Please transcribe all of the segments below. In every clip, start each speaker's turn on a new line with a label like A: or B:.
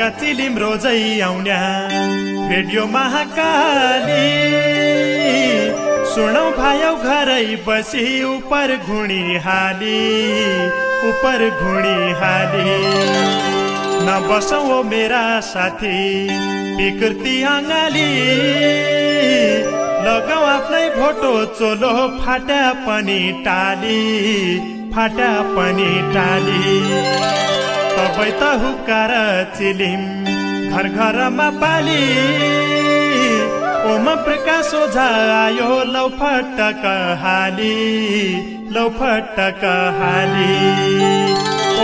A: का Chilima रोजै आउन्या radio Mahakali सुनौ भायौ घरै बसी उपर घुणी हाली नबसौ मेरा साथी विकृति अङ्गाली लगाऊ आफ्नै भोटो चोलो फाटा पनि टाली तबै त हुक्कार चिलिम घर घरमा पाली ओम प्रकाश ओझा आयो लौ फटक हाली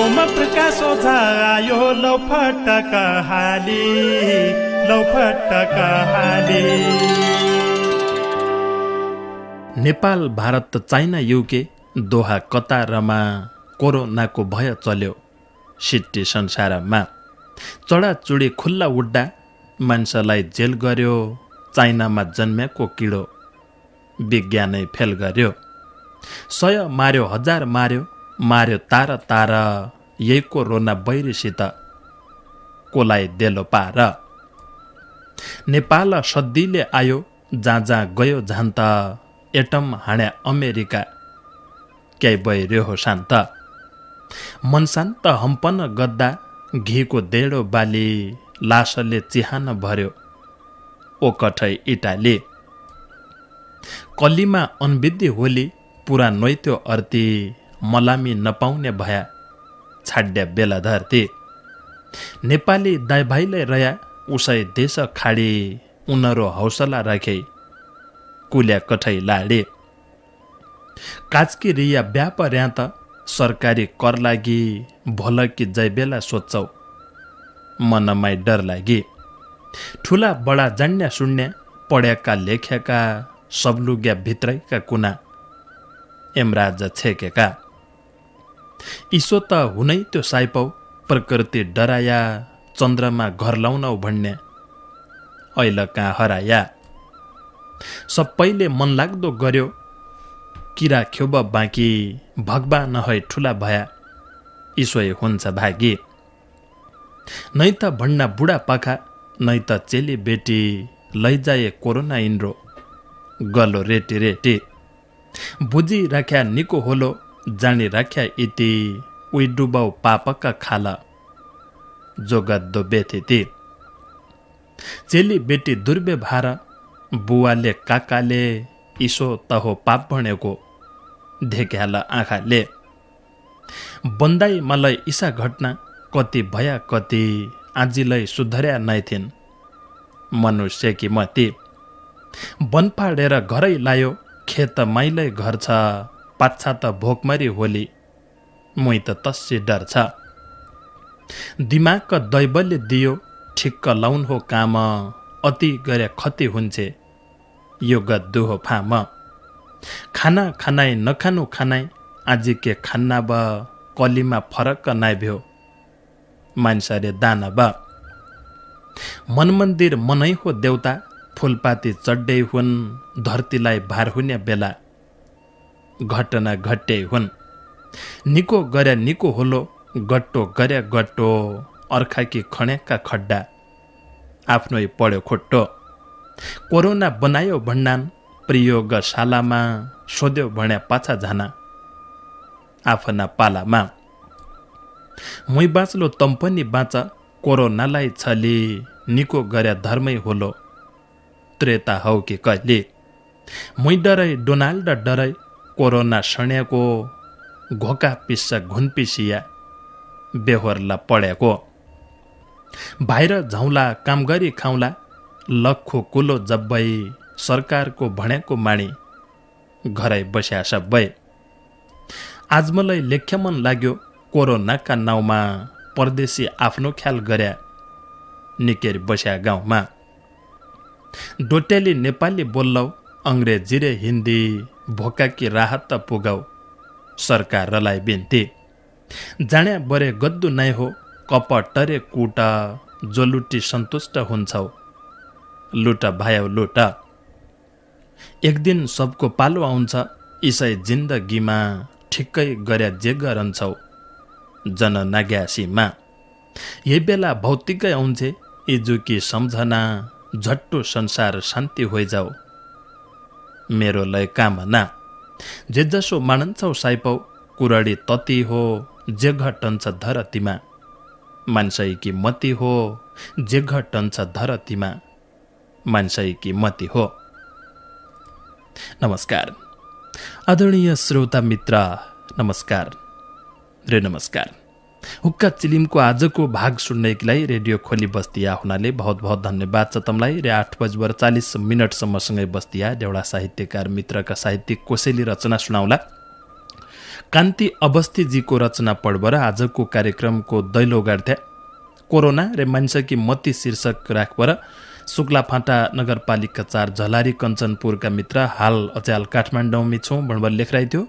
A: ओम प्रकाश ओझा आयो लौ फटक हाली
B: नेपाल भारत चाइना युके दोहा कतारमा कोरोनाको भय चल्यो सिट्टी संसारमा चढाचुडी खुल्ला उड्डा मान्छेलाई जेल गर्यो चाइनामा जन्मेको किडो विज्ञानै फेल गर्यो 100 मार्यो 1000 मार्यो तार यही कोरोना बैरीसित कोलाई देलो पार नेपाल सद्दिले आयो जहाँ गयो झान्त एटम हाण्या अमेरिका क्याइ भइरह्यो हो शान्त मन शान्त हम्पन गद्दा घीको देडो बाली लासले चिहान भर्यो ओकठै इटाली कलीमा अनविद्धि होली पुरा नैत्यो अर्ती मलामी नपाउने भया छाड्या बेला धरती नेपाली दाइ भाइले रया उसै देश खाडी उनीहरू हौसला राखे कुल्या कठै लाडे काचकी रिया व्यापार्या त सरकारी कर लागि भलकी जय बेला सोच्छौ मनमाई डर लागि ठुला बडा जान्या सुन्या पढ्याका लेख्याका सबलुग्या भित्रैका कुना एमराज छेकेका इसो त हुनै त्यो साइपौ प्रकृति डराया चन्द्रमा घर लाउनौ भन्ने ऐल कहाँ हराया सबैले मन लाग्दो गर्यो किरा ख्योब बाँकी भगवा नहै ठुला भया ईश्वय हुन्छ भागी नै त भन्ना बुढा पाखा नै त चेली बेटी लैजाए कोरोना इन्द्रो गलो रेटी बुझी राख्या निको होलो जानी राख्या इति उइ डुबाउ पापका खाला जोगद्दो बेथिति चेली बेटी दुर्व्यवहार बुवाले काकाले इसो तहो पाप भनेको धेक्याला आँखाले बन्दाई मलाई ईसा घटना कति भया कति आजिलै सुधर्या नै थिइन् मनुष्य कि मती वन फाडेर घरै लायो खेत माइलै घर छ पाच्छा त भोकमरी होली मुई त तस्सी डर छ दिमागका दैवले दियो ठिक्क लाउन हो काम अति गरे खति हुन्छे यो गद्दु हो फाम खाना खानाइ नखानु खानाइ आजि के खान्ना ब कलीमा फरक नाइ भ्यो मान्छेले दाना ब मन मन्दिर मनै हो देउता फुलपाती चढ्दै हुन् धरतीलाई भार हुने बेला घटना घटे हुन् निको गरे निको होलो गट्टो गरे गट्टो अर्खाकी खणेका खड्डा आफ्नै पढ्यो खुट्टो कोरोना बनायो भन्नान प्रयोगशालामा सोध्यो भन्या पाछा झाना आफ्ना पालामा मुई बाँच्लो तम पनि बाँच कोरोनालाई छली निको गरे धर्मै होलो त्रेता हौ कि कहिले मुई डरै डोनाल्ड डरै कोरोना सण्याको घोका पिस्सा घुन पिसिया बेहोरला पढ्याको बाहिर झौला काम गरी खाउला लखो कुलो जब्बै सरकारको भनेको माणी घरै बस्या सबै आज मलाई लेख्य मन लाग्यो कोरोनाका नाउँमा परदेशी आफ्नो ख्याल गर्या निकेर बस्या गाउँमा डोटेली नेपाली बोल्लौ अंग्रेजी र हिन्दी भोकाकी राहत त पुगाउ सरकारलाई बिन्ती जाण्या बरे गद्दु नै हो कपट रे कुट जोलुटी सन्तुष्ट हुन्छौ लुट भायौ लुट एक दिन सबको पालो आउँछ इसै जिन्दगीमा ठिक्कै गर्या जे गरन्छौ जन नाग्यासीमा यही बेला भौतिकै आउँछे इजुकी सम्झना झट्टो संसार शान्ति होइजाऊ मेरो लय कामना जे जसो मानन्छौ साइपौ कुरडी तति हो जे घटन्छ धरतीमा मान्छैकी मति हो जे घटन्छ धरतीमा मान्छैकी मति हो। नमस्कार आदरणीय श्रोता मित्र, नमस्कार रे नमस्कार। हुक्का चिलिमको आजको भाग सुन्नेकीलाई रेडियो खोली बस्तिया हुनाले बहुत बहुत धन्यवाद छ तमलाई। रे 8:40 सँगै बस्तिया देउडा साहित्यकार मित्रका साहित्यिक कोसेली रचना सुनाउला। कान्ति अवस्थीजीको रचना पढ्बर आजको कार्यक्रमको दैलो गाड्थ्या। कोरोना रे मान्छेकी मती शीर्षक राखबर शुक्लाफाँटा नगरपालिका 4 झलारी कञ्चनपुरका मित्र हाल अचाल काठमाडौँमी छौँ भन्बर लेखराइ थियो।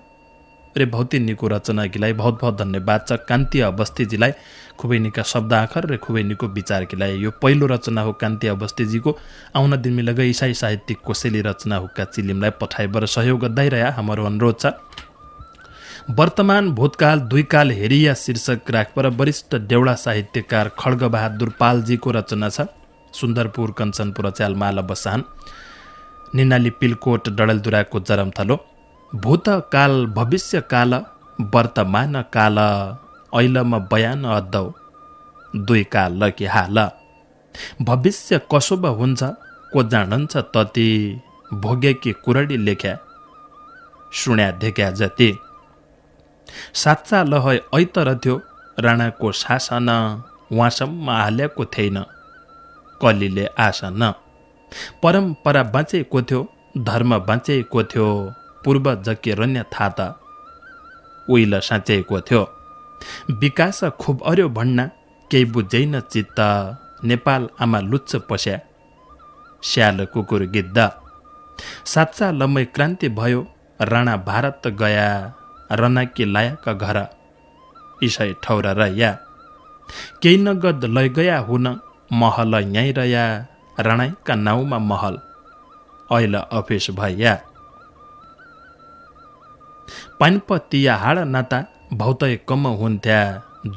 B: रे भौती निको रचना गिलाई बहुत बहुत धन्यवाद छ। कान्ति अवस्थीजीलाई खुबै निका शब्द आखर रे खुबै निको विचार गिलाई। यो पहिलो रचना हो कान्ति अवस्थीजीको। आउन दिनमी लग इसाई साहित्यिक कोसेली रचना हुक्का चिलिमलाई पठाइबर सहयोग गर्दैरह्या हाम्रो अनुरोध छ। वर्तमान भूतकाल दुई काल हेरिया शीर्षक राखबर वरिष्ठ देउडा साहित्यकार खड्गबहादुर पालजीको रचना छ। सुन्दरपुर कञ्चनपुर अचाल माला बसान निनाली पिलकोट डडलदुराको जरमथलो। भूतकाल भविष्य काल वर्तमान काल ऐलम बयान अद्दौ दुई काल कि हाल भविष्य कसोब हुन्छ को जाणन्छ तति भोगेकी कुरडी लेख्या सुन्या देख्या जति साँच्चा लहै ऐतर थियो राणाको शासन उहाँसम्म हालेको थिएन कलीले आसन परम्परा बाँचेको थियो धर्म बाँचेको थियो पूर्व जके रन्य थाहा त उइल साँचेको थियो विकास खुब अर्यो भन्ना केही बुझ्दैन चित्त नेपाल आमा लुच्च पस्या स्याल कुकुर गिद्ध साँच्चा लम्मै क्रान्ति भयो राणा भारत गया रनाकी लायाका घर इसै ठौरा रह्या केही नगद लै गया हुन महल यहीँ रह्या राणाका नाउँमा महल ऐल अफिस भैया पानपतिया हाड नाता भौतै कम हुन्थ्या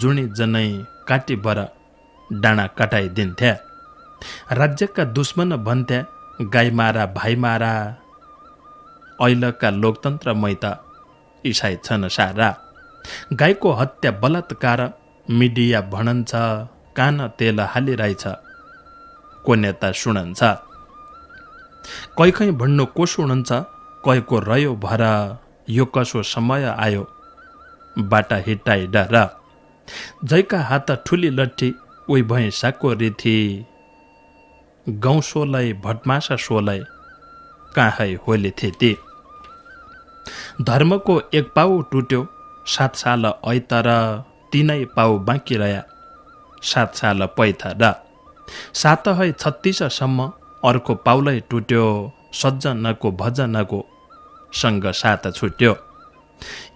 B: जुनी जनै काटी बर डाँडा काटाइदिन्थ्या राज्यका दुश्मन भन्थ्या गाई मारा भाइ मारा ऐलका लोकतन्त्र मैत इसाई छन् सारा गाईको हत्या बलात्कार मिडिया भणन्छ कान तेल हालिरहेछ को नेता सुनन्छ कैखै भन्नु को सुनन्छ कैको रह्यो भर यो कसो समय आयो बाटा हिटाइ डर जैका हात ठुली लट्ठी उही भैँसाको रिथी गौसोलै भटमासा सोलै काहै होली थिति धर्मको एक पाउ टुट्यो 7 साल ऐतर 3 पाउ बाँकी रह्या 7 साल पैथर 736सम्म अर्को पाउलै टुट्यो सज्जनको भजनको सँग साथ छुट्यो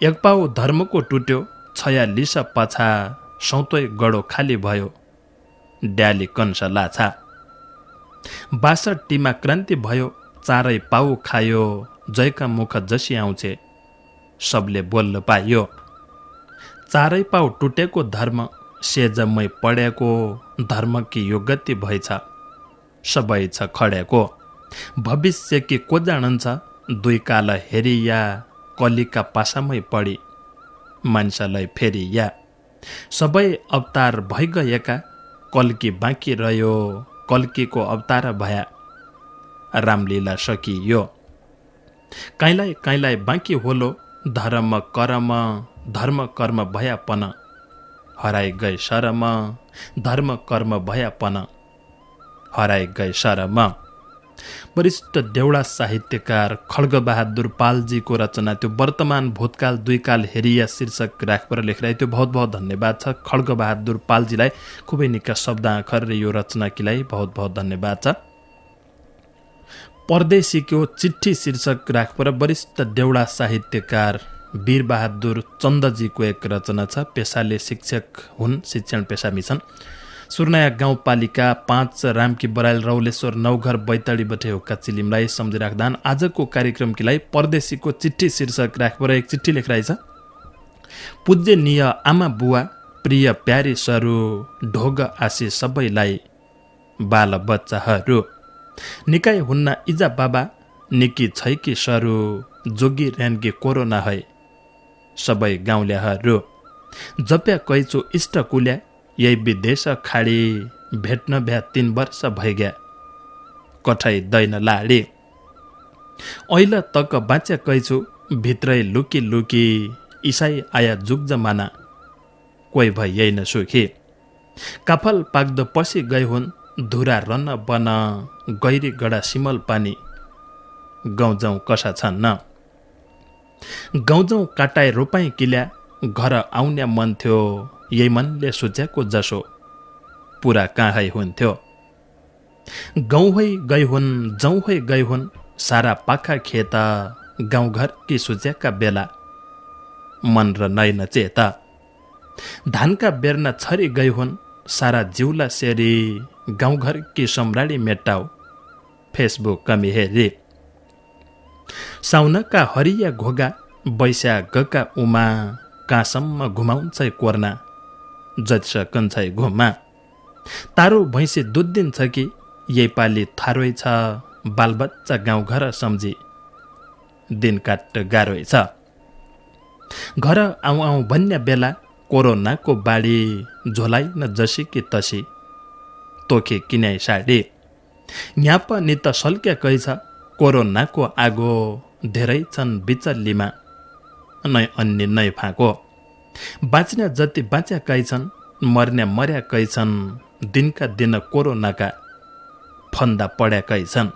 B: एक पाउ धर्मको टुट्यो 46 पछा सौतै गडो खाली भयो ड्याली कंस लाछा 62 क्रान्ति भयो 4 पाउ खायो जयका मुख जसी आउँछे सबले बोल्न पाइयो 4 पाउ टुटेको धर्म सेजमै पढेको धर्म कि यो गति भएछ सबै छ खडेको भविष्य कि को जाणन्छ दुई काल हेरिया कलीका पासामै पढी मान्छेलाई फेरिया सबै अवतार भइगएका कल्की बाँकी रह्यो कल्कीको अवतार भया रामलीला सकियो काइलाई बाँकी होलो धर्म कर्म भयापन हराइ गए शरम धर्म कर्म भयापन हराइ गए शरम। वरिष्ठ देउडा साहित्यकार खड्गबहादुर पालजीको रचना त्यो वर्तमान भूतकाल दुई काल हेरिया शीर्षक राखबर लेखिरहेको थियो। बहुत बहुत धन्यवाद छ खड्गबहादुर पालजीलाई खुबै निका शब्द आखर यो रचनाकीलाई बहुत बहुत धन्यवाद छ। परदेशीको चिट्ठी शीर्षक राखबर वरिष्ठ देउडा साहित्यकार वीरबहादुर चन्दजीको एक रचना छ। पेसाले शिक्षक हुन्, शिक्षण पेसामी छन्। सुर्नाया गाउँपालिका 5 रामकी बराइल रौलेश्वर नौघर बैतडी बटे हुक्का चिलिमलाई सम्झिराख्दान आजको कार्यक्रमकीलाई परदेशीको चिट्ठी शीर्षक राखबर एक चिट्ठी लेखिरहेछ। पूज्यनीय आमा बुवा प्रिय प्यारी सरू ढोग आशी सबैलाई बाल बच्चाहरू निकाय हुन्न इजा बाबा निकी छैकी सरू जोगी ऱ्यान्गी कोरोना है सबै गाउँल्याहरू जप्या कैचो इष्ट कुल्या यही विदेश खाडी भेट्न भ्या 3 वर्ष भइग्या कठै दैन लाडी ऐल तक बाँच्या कैचो भित्रै लुकी लुकी इसाई आया जुग जमाना कोही भई यही न सुखी काफल पाक्दो पसी गई हुन् धुरा रन बन गैरी गडा सिमल पानी गाउँजाउँ कसा छन् न गाउँजाउँ काटाए रोपाई किल्या घर आउने मन थियो यही मनले सोचेको जसो पुरा कहाँ हुन्थ्यो गाउँ होइ गई हुन् जाउँ होइ गई हुन् सारा पाखा खेता गाउँघर कि सोचेका बेला मन र नैन चेता धानका बेर्ना छरी गई हुन् सारा जिउला सेरी गाउँघर कि सम्राडी मेटाउ फेसबुक कमी हेरी साउनका हरिया घोगा बैस्या गका उमा कहाँसम्म घुमाउँछ कोर्ना जतिसकन्छ घुमा तारो भैँसी दुध दिन्छ कि यही पाली थारोइ छ बालबच्चा गाउँघर सम्झी दिन काट गाह्रै छ घर आउँ आउँ भन्ने बेला कोरोनाको बाढी झोलाइ न जसी कि तसी तोखे किन्याई साडी न्याप नित सल्क्या कै छ कोरोनाको आगो धेरै छन् बिचल्लीमा नै अन्य नै फाँको बाँच्ने जति बाँच्या कै छन् मर्ने मर्या कै छन् दिनका दिन कोरोनाका फन्दा पड्या कै छन्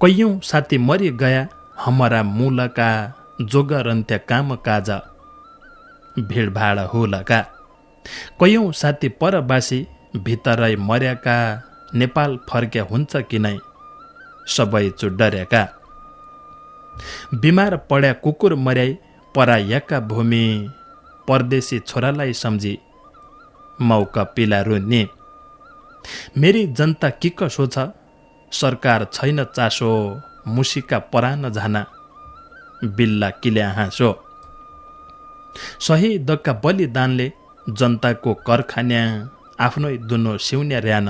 B: कैयौँ साथी मरि गया हमारा मूलका जोगरन्त्य काम काज भिडभाड हुलका कैयौँ साथी परबासी भितरै मर्याका नेपाल फर्क्या हुन्छ कि नै सबै चुडर्याका बिमार पड्या कुकुर मर्याई परायाका भूमि परदेशी छोरालाई सम्झी मौका पिला रुन्ने मेरी जनता के कसो छ सरकार छैन चासो मुसिका परान झाना बिल्ला किल्या हाँसो शहीदका बलिदानले जनताको करखान्या आफ्नै दुनो सिउन्या र्यान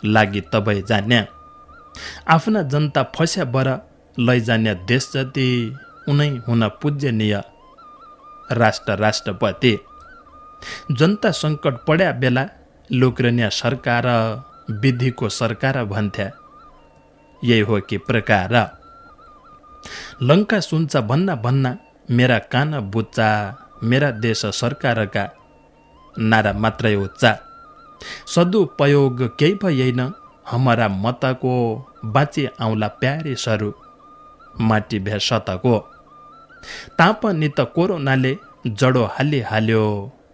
B: लागि तबै जान्या आफ्ना जनता फस्या बर लैजान्या देश जति उनै हुन पूज्यनीय राष्ट्र राष्ट्रपति जनता सङ्कट पड्या बेला लोक्रन्या सरकार विधिको सरकार भन्थ्या यही हो कि प्रकार लङ्का सुन्छ भन्ना भन्ना मेरा कान बुच्चा मेरा देश सरकारका नारा मात्रै उच्चा सदुपयोग केही भएन हमारा मतको बाँची आउँला प्यारी सरू माटी भ्या सतको तापनि त कोरोनाले जडो हाल्यो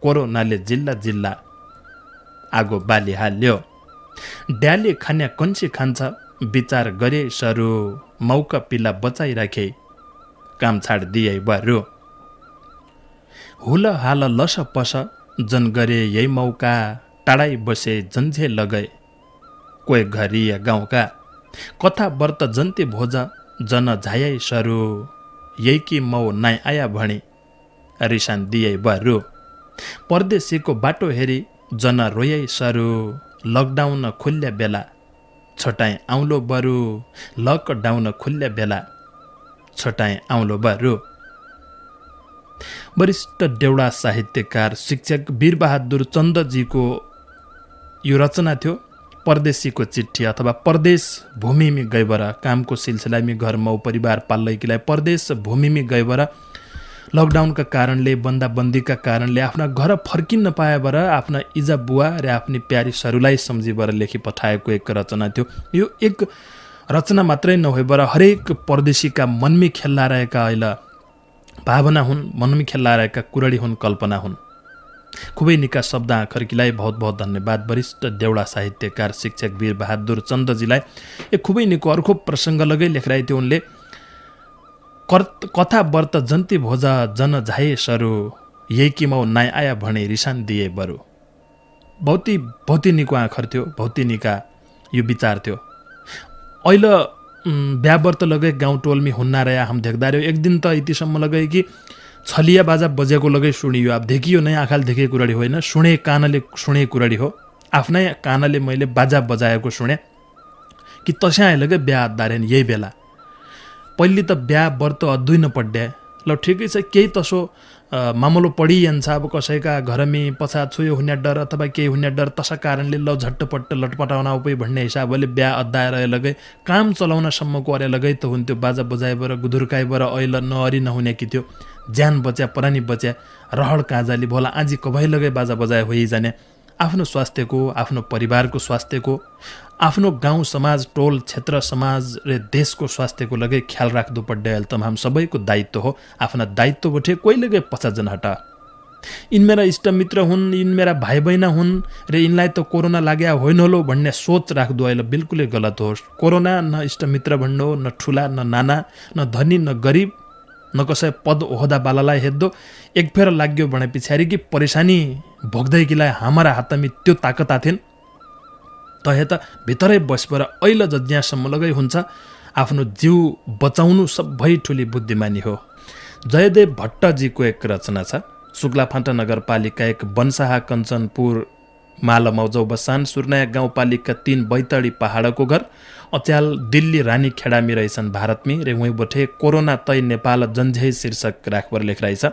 B: कोरोनाले जिल्ला जिल्ला आगो बाली हाल्यो ड्याली खान्या कन्सी खान्छ विचार गरे सरू मौका पिला बचाइराखे काम छाड दिए बरु हुल हाल लस पस जन गरे यही मौका टाढाइ बसे जन्झे लगै कोही घरिया गाउँका कथा व्रत जन्ती भोज जन झायै सरू यही कि मौ नाइ आया भणी रिसान दिए बरु परदेशीको बाटो हेरी जन रोयै सरू लकडाउन खुल्ल्या बेला छोटाइ आउलो बरु लकडाउन खुल्ल्या बेला छोटाइ आउलो बरु वरिष्ठ देउडा साहित्यकार शिक्षक वीरबहादुर चन्दजीको यो रचना थियो परदेशीको चिट्ठी अथवा परदेश भूमिमी गइबर कामको सिलसिलामी घर मौ परिवार पाल्लैकीलाई परदेश भूमिमी गइबर लकडाउनका कारणले बन्दाबन्दीका कारणले आफ्ना घर फर्किन पाएबर आफ्ना इजा बुवा र आफ्नी प्यारी सरूलाई सम्झिबर लेखी पठाएको एक रचना थियो यो एक रचना मात्रै नभएर हरेक परदेशीका मनमी खेल्ला रहेका अहिले भावना हुन् मनमी खेल्ला रहेका कुरडी हुन् कल्पना हुन् खुबै निका शब्द आखर्कीलाई बहुत बहुत धन्यवाद वरिष्ठ देउडा साहित्यकार शिक्षक वीरबहादुर चन्दजीलाई एक खुबै निको अर्को प्रसङ्ग लगै लेखराइ थियो उनले कथा व्रत जन्ती भोज जन झाए सरू यही कि मौ नाइ आया भने रिसान दिए बरु बहुती निको आखर थियो बहुती निका यो विचार थियो अहिले बिहा व्रत लगे गाउँ टोलमी हुन्ना रह्या हम देख्दा रह्यो एक दिन त यतिसम्म लगे कि छलिया बाजा बजेको लगै सुनियो। अब देखियो नै आँखाले देखेको कुराडी होइन, सुने कानले सुनेको कुराडी हो। आफ्नै कानले मैले बाजा बजाएको सुने कि तस्याँ लगे बिहा अद्दारेन यही बेला। पहिले त बिहा व्रत अद्दुई नपड्या ल ठिकै छ, केही तसो मामलो पडिन्छ। अब कसैका घरमी पछात छुयो हुने डर अथवा केही हुने डर, तसा कारणले ल झट्टपट्ट लटपटाउन उपै भन्ने हिसाबले बिहा अद्दाएर लगे काम चलाउनसम्मको अरे लगै त हुन्थ्यो। बाजा बजाएबर गुदुर्काइबर ऐल नअरी नहुने कि थियो। ज्यान बच्या परानी बच्या रहल काजाली भोला आजी कभै लगे बाजा बजाए होइ जाने। आफ्नो स्वास्थ्यको, आफ्नो परिवारको स्वास्थ्यको, आफ्नो गाउँ समाज टोल क्षेत्र समाज र देशको स्वास्थ्यको लगे ख्याल राख्दो पड्डे तमाम सबैको दायित्व हो। आफ्ना दायित्व बठे कोही लगे पछाजन हटा। यिन मेरा इष्टमित्र हुन्, यिन मेरा भाइ बहिना हुन् र यिनलाई त कोरोना लाग्या होइन होलो भन्ने सोच राख्दो अहिले बिल्कुलै गलत हो। कोरोना न इष्टमित्र भन्नु, न ठुला न नाना, न धनी न गरिब, न कसै पद ओहदा बालालाई हेर्दो। एक फेर लाग्यो भने पछाडि कि परेशानी भोग्दै किलाई हाम्रा हातमी त्यो ताकत आथेन तहे त भितरै बसपर ऐल जज्ञासम्म लगै हुन्छ। आफ्नो जीव बचाउनु सबै ठुली बुद्धिमानी हो। जयदेव भट्टजीको एक रचना छ। शुक्लाफाँटा नगरपालिका 1 बनसाहा कञ्चनपुर मालमौजौ बसान सुर्नाया गाउँपालिका 3 बैतडी पहाडको घर अच्याल दिल्ली रानी खेडामी रहेछन् भारतमी रे उही बठे कोरोना तै नेपाल जन्झै शीर्षक राखबर लेख रहेछ।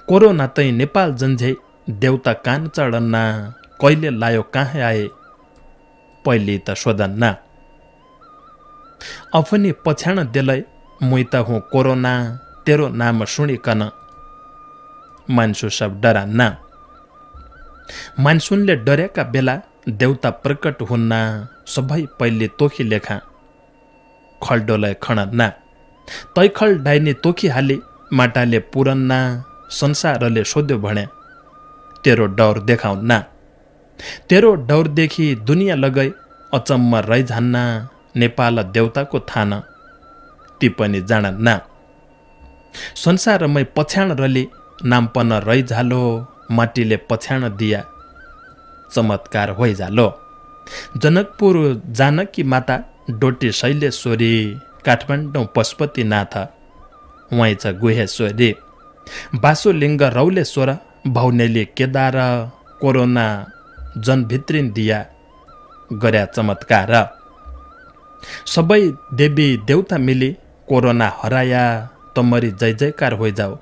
B: कोरोना तै नेपाल जन्झै देउता कान चढन्ना, कहिले लायो कहाँ आए पहिले त सोधन्ना। अफनी पछ्याण देलै मुई त हुँ कोरोना, तेरो नाम सुनिकन मान्सु सब डरान्ना। मान्सुनले डरेका बेला देउता प्रकट हुन्ना, सबै पहिले तोखी लेखा खल्डोलाई खणन्ना। तैखल डाइने तोखी हाली माटाले पुरन्ना, संसारले सोध्यो भने तेरो डर देखाउन्ना। तेरो डरदेखि दुनियाँ लगै अचम्म रैझान्ना, नेपाल देउताको थाना ती पनि जाणन्ना। संसारमै पछ्याण रली नामपन रैझालो, माटीले पछ्याण दिया चमत्कार होइजालो। जनकपुर जानकी माता डोटी शैलेश्वरी, काठमाडौँ पशुपतिनाथ उहाँ छ गुहेश्वरी। बासुलिङ्ग रौलेश्वर भौनेली केदार, कोरोना जनभित्रिन दिया गर्या चमत्कार। सबै देवी देउता मिली कोरोना हराया, तमरी जय जयकार होइजाऊ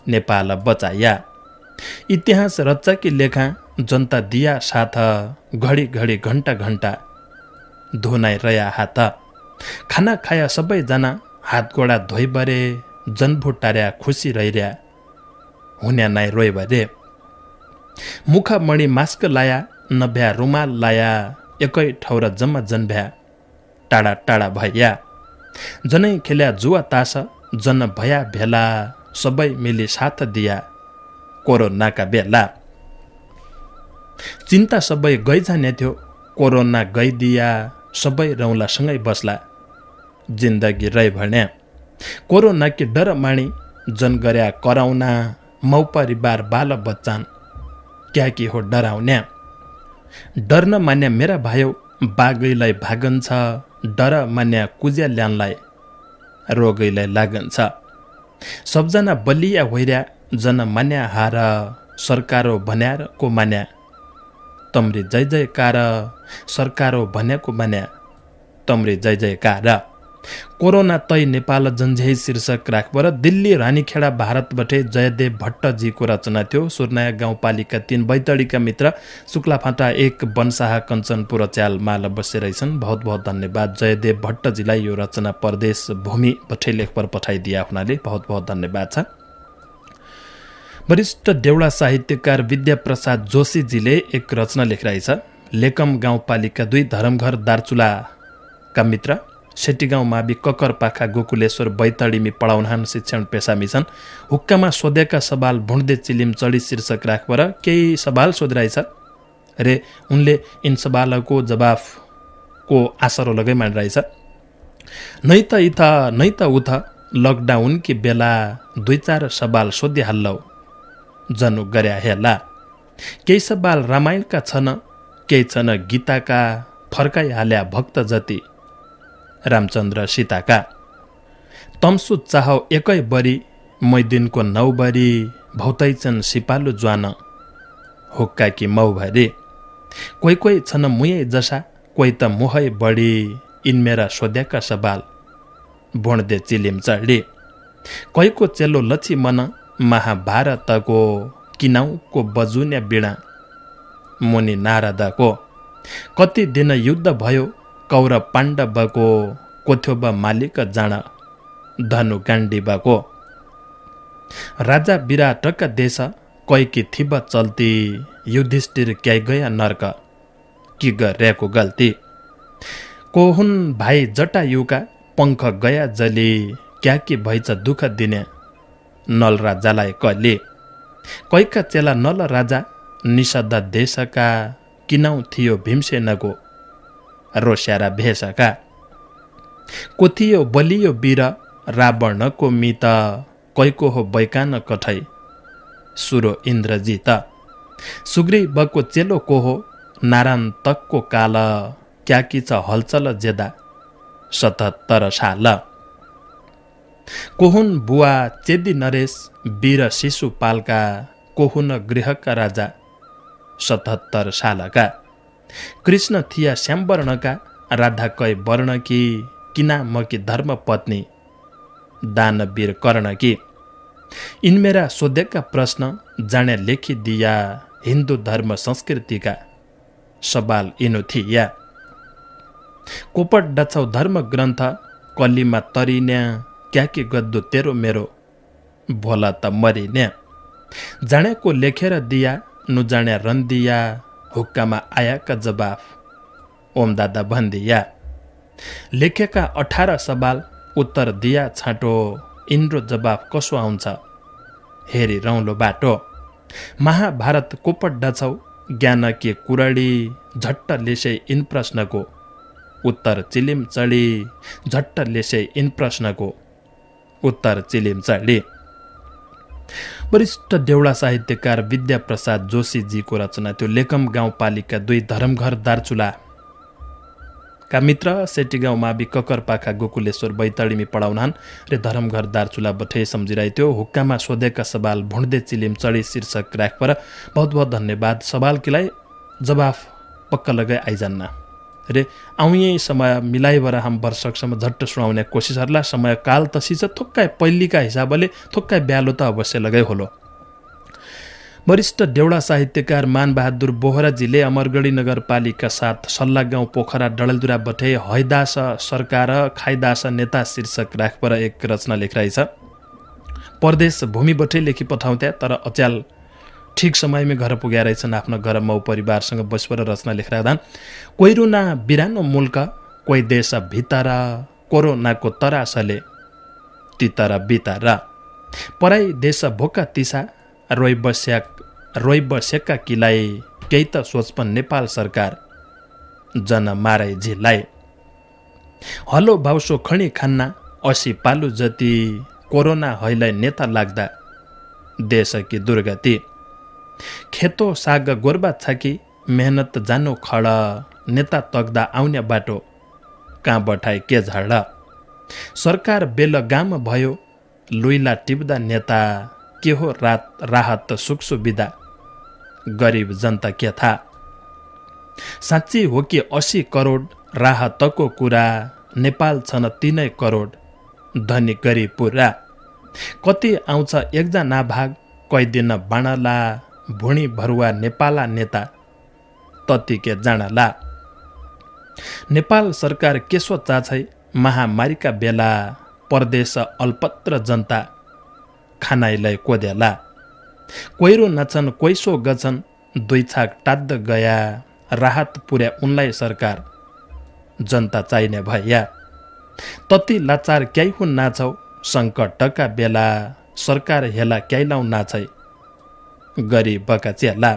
B: नेपाल बचाया। इतिहास रच्चाकी लेखा जनता दिया साथ, घडी घडी घण्टा घण्टा धुनाइ रया हात। खाना खाया सबैजना हात गोडा धोइ बरे, जनभुटार्या खुसी रहिर्या हुन्या नाइ रोइ बरे। मुखमणि मास्क लाया, नभ्या रुमाल लाया, एकै ठौर जम्मा जनभ्या टाढा टाढा भैया। जनै खेल्या जुवा तास, जन भया भेला, सबै मिली साथ दिया कोरोनाका बेला। चिन्ता सबै गइजाने थियो, कोरोना गइदिया, सबै रौलासँगै बस्ला जिन्दगी रही भन्या। कोरोना कि डर माणी जन गर्या कराउना, मौ परिवार बाल बच्चान क्या कि हो डराउन्या। डर न मान्या मेरा भाइौ बागैलाई भागन्छ, डर मान्या कुज्या ल्यानलाई रोगैलाई लागन्छ। सबजना बलिया होइर्या जन मान्या हार, सरकारो भन्यार को मान्या तम्री जय जयकार, सरकारो भन्याको मान्या तम्री जय जयकार। कोरोना तै नेपाल जन्झै शीर्षक राखबर दिल्ली रानीखेडा भारतबाटै जयदेव भट्टजीको रचना थियो। सुर्नाया गाउँपालिका 3 बैतडीका मित्र शुक्लाफाँटा 1 बनसाहा कञ्चनपुर च्याल माल बसे रहेछन्। बहुत बहुत धन्यवाद जयदेव भट्टजीलाई यो रचना परदेश भूमि बठै लेख पर पठाइदिया हुनाले बहुत बहुत धन्यवाद छ। वरिष्ठ देउडा साहित्यकार विद्याप्रसाद जोशीजीले एक रचना लेखिरहेछ। लेकम गाउँपालिका 2 धरमघर दार्चुलाका मित्र सेटीगाउँ मावि ककर पाखा गोकुलेश्वर बैतडीमी पढाउनहान शिक्षण पेसामी छन्। हुक्कामा सोधेका सवाल भुँड्दे चिलिम चढी शीर्षक राखबर केही सवाल सोधिरहेछ रे उनले इन सवालको जवाफको आशरो लगै मानिरहेछ। नै त इथ नै त उथ लकडाउन कि बेला 2-4 सवाल सोधिहाल्लौ जनु गर्या हेला। केही सवाल रामायणका छन्, केही छन् गीताका, फर्काइहाल्या भक्त जति रामचन्द्र सीताका। तम्सु चाहौ एकै बरी मैदिनको नौबरी भौतैछन् सिपालु ज्वान हुक्का कि मौभरी कोही कोही छन् मुयै जसा कोही त मुहै बढी यिनमेरा सोध्याका सवाल भुँड्दे चिलिम चढी कोहीको चेलो लछि मन महाभारतको किनाउको बजुन्या बिणा मुनि नारदको कति दिन युद्ध भयो कौरव पाण्डवको कोथ्योब मालिक जान धनु गाण्डीवको राजा विराटका देश कैकी थिब चल्ती युधिष्ठिर क्याइ गया नर्क कि गरेको गल्ती को हुन् भाइ जटायुका पंख गया जली क्या कि भइछ दुःख दिने नल राजालाई कले कैका चेला नल राजा निषद देशका किनाउ थियो भीमसेनको रोस्यारा भेषका को थियो बलियो वीर रावणको मित कैको हो बैकान कठै सुरो इन्द्रजित सुग्रीवको चेलो को हो नारायणतकको काल क्याकी छ हलचल जेदा 77 साल कोहुन बुवा चेदी नरेश वीर शिशुपालका कोहुन गृहका राजा 77 सालका कृष्ण थिया श्यामवर्णका राधा कै वर्णकी किनामकी धर्मपत्नी दानवीर कर्णकी यिनमेरा सोधेका प्रश्न जाने लेखिदिया हिन्दू धर्म संस्कृतिका सवाल यिनु थिया कोपट डछौ धर्म ग्रन्थ कलीमा तरिन्या क्याकी गद्दु तेरो मेरो भोला त मरिन्या जानेको लेखेर दिया नुजाण्या रन्दिया हुक्कामा आयाका जवाफ ओम दादा भन्दिया लेखेका 18 सवाल उत्तर दिया छाटो इन्द्रो जवाफ कसो आउँछ हेरी रौलो बाटो महाभारत कोपट डछौ ज्ञान के कुरडी झट्ट लेसे इन प्रश्नको उत्तर चिलिम चढी झट्ट लेसे इन प्रश्नको उत्तर चिलिम चढी वरिष्ठ देउडा साहित्यकार विद्याप्रसाद जोशीजीको रचना त्यो लेकम गाउँपालिका 2 धरमघर दार्चुला का मित्र सेटी गाउँ मावि ककरपाखा गोकुलेश्वर बैतडीमी पढाउनान् रे धरमघर दार्चुला बठे सम्झिरहेथ्यो हुक्कामा सोधेका सवाल भुँड्दे चिलिम चढी शीर्षक राखपर बहुत बहुत धन्यवाद सवाल किलाई जवाफ पक्का लगाई आइजान्न रे आउँ समय मिलाइबर हम वर्षकसम्म झट्ट सुनाउने कोसिसहरूलाई समय काल तसिछ थोक्काइ पहिलीका हिसाबले थोक्काइ ब्यालो त अवश्य लगाइ होलो वरिष्ठ देउडा साहित्यकार मानबहादुर बोहराजीले अमरगढी नगरपालिका 7 सल्ला गाउँ पोखरा डडेलधुरा बठे हैदास सरकार खाइदास नेता शीर्षक राखपर एक रचना लेखिरहेछ परदेश भूमि बठे लेखी पठाउँथे तर अच्याल ठीक समयमै घर पुग्या रहेछन् आफ्नो घर मौ परिवारसँग बसेर रचना लेखिरहँदा कोइरुना बिरानो मुल्क कोही देश भित्र कोरोनाको तरासले तितर बितर पराई देश भोका तिसा रोइ बसेका किलाई केही त सोचपन नेपाल सरकार जन मारै झिलाई हलो भाउसो खणी खान्ना 80 पालु जति कोरोना हैलाई नेता लाग्दा देश कि दुर्गति खेतो साग गोर्बा छ कि मेहनत जानु खड नेता तक्दा आउने बाटो कहाँ बठाए के झड सरकार बेल गाम भयो लुइला टिप्दा नेता के हो राहत सुख सुविधा गरिब जनता के था साँच्ची हो कि 80 करोड राहतको कुरा नेपाल छन् 3 करोड धनी गरिब पुरा कति आउँछ एकजना भाग कै दिन बाणला भुणी भरुवा नेपाला नेता ततिके जाणला नेपाल सरकार के सोच्चा छै महामारीका बेला परदेश अल्पत्र जनता खानाइलाई कोदेला कोइरो नछन् कोइसो गछन् 2 छाक टाद्द गया राहत पुर्या उनलाई सरकार जनता चाहिने भया तति लाचार क्याइ हुन् नाछौ सङ्कटका बेला सरकार हेला क्याइ लाउ नाछै गरिबका चेला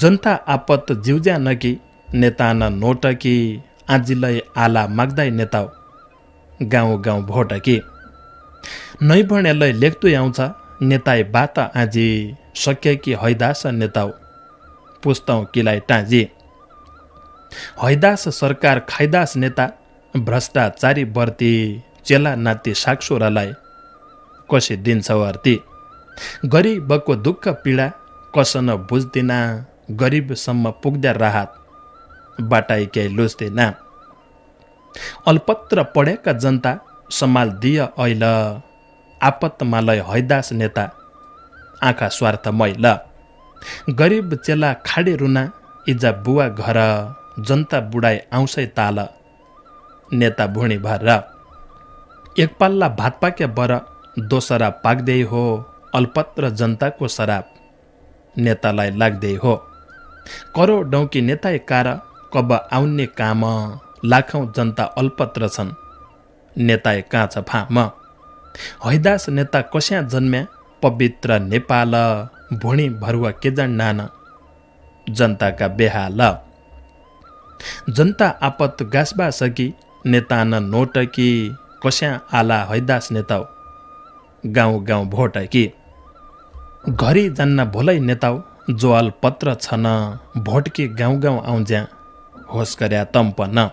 B: जनता आपत जिउज्या नकी नेता न नोटकी आजिलै आला माग्दै नेता गाउँ गाउँ भोटकी नै भनेलाई लेख्दै आउँछ नेताई बात आजी सके कि हैदास नेताउ पुस्तौँ किलाई टाँजी हैदास सरकार खाइदास नेता भ्रष्टाचारी वर्ती चेला नाति सागसोरालाई कसी दिन्छौ अर्ती। गरिबको दुःख पीडा कसन बुझ्दिना, गरिबसम्म पुग्दा राहत बाटाइ केही लुच्दिना। अल्पत्र पढेका जनता सम्हाल दिय ऐल, आपतमालय हैदास नेता आँखा स्वार्थ मैल। गरिब चेला खाडे रुना, इजा बुवा घर, जनता बुढाइ आउँछै ताल, नेता भुँडी भर। एक पाल्ला भात पाके बर, दोसरा पाक्दै हो, अल्पत्र जनताको शराब नेतालाई लाग्दै हो। करोडौँ कि नेताए कार, कब आउने काम, लाखौँ जनता अल्पत्र छन्, नेताए काँच फाम। हैदास नेता कस्या जन्म्या, पवित्र नेपाल, भुँडी भरुवा के जान्नान, जनताका बेहाल। जनता आपत गाँसबा सकी, नेता न नोटकी, कस्या आला हैदास नेताउ, गाउँ गाउँ भोटकी। घरी जान्न भोलै नेताउ, जो अल्पत्र छन, भोटकी गाउँ गाउँ आउँज्या, होस गर्या तम्पन।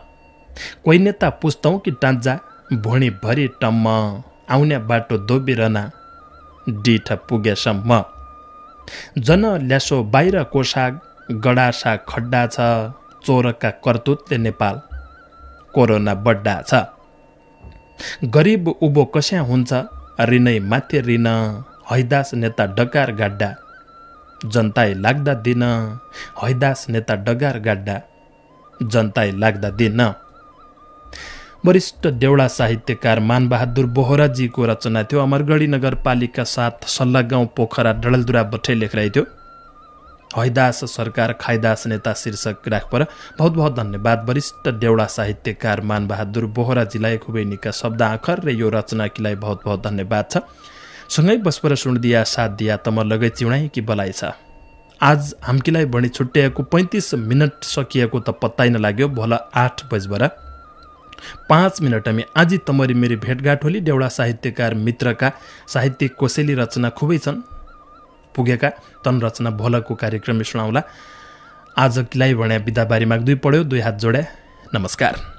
B: कोही नेता पुस्तौँ कि टाँजा, भुँडी भरी टम्म, आउने बाटो दोबिरना, डिठ पुगेसम्म। जन ल्यासो बाहिर कोसाग, गडासा खड्डा छ, चोरका करतुतले नेपाल कोरोना बड्डा छ। गरिब उभो कस्या हुन्छ, ऋणै माथि ऋण, हैदास नेता डकार गाड्डा, जनताई लाग्दा दिन, हैदास नेता डगार गाड्डा, जनताई लाग्दा दिन। वरिष्ठ देउडा साहित्यकार मानबहादुर बोहराजीको रचना थियो। अमरगढी नगरपालिका 7 सल्ला गाउँ पोखरा डडलदुरा बठे लेखिरहेको थियो। हैदास सरकार खाइदास नेता शीर्षक राखपर। बहुत बहुत धन्यवाद वरिष्ठ देउडा साहित्यकार मानबहादुर बोहराजीलाई। खुबै निका शब्द आखर र यो रचनाकीलाई बहुत बहुत धन्यवाद छ। सँगै बसपर सुन्दिया साथ दिया तम लगै चिउडाइ कि बलाइ छ। आज हाम्कीलाई बढी छुट्याएको 35 मिनट सकिएको त पत्तै नलाग्यो। भोला 8 बजबर 5 मिनट हामी आजि तमरी मेरी भेटघाट होली। देउडा साहित्यकार मित्रका साहित्यिक कोसेली रचना खुबै छन् पुगेका। तन रचना भोलको कार्यक्रम सुनाउला। आज किलाई भन्या बिदाबारी माग्दै पढ्यो। 2 हात जोडे। नमस्कार।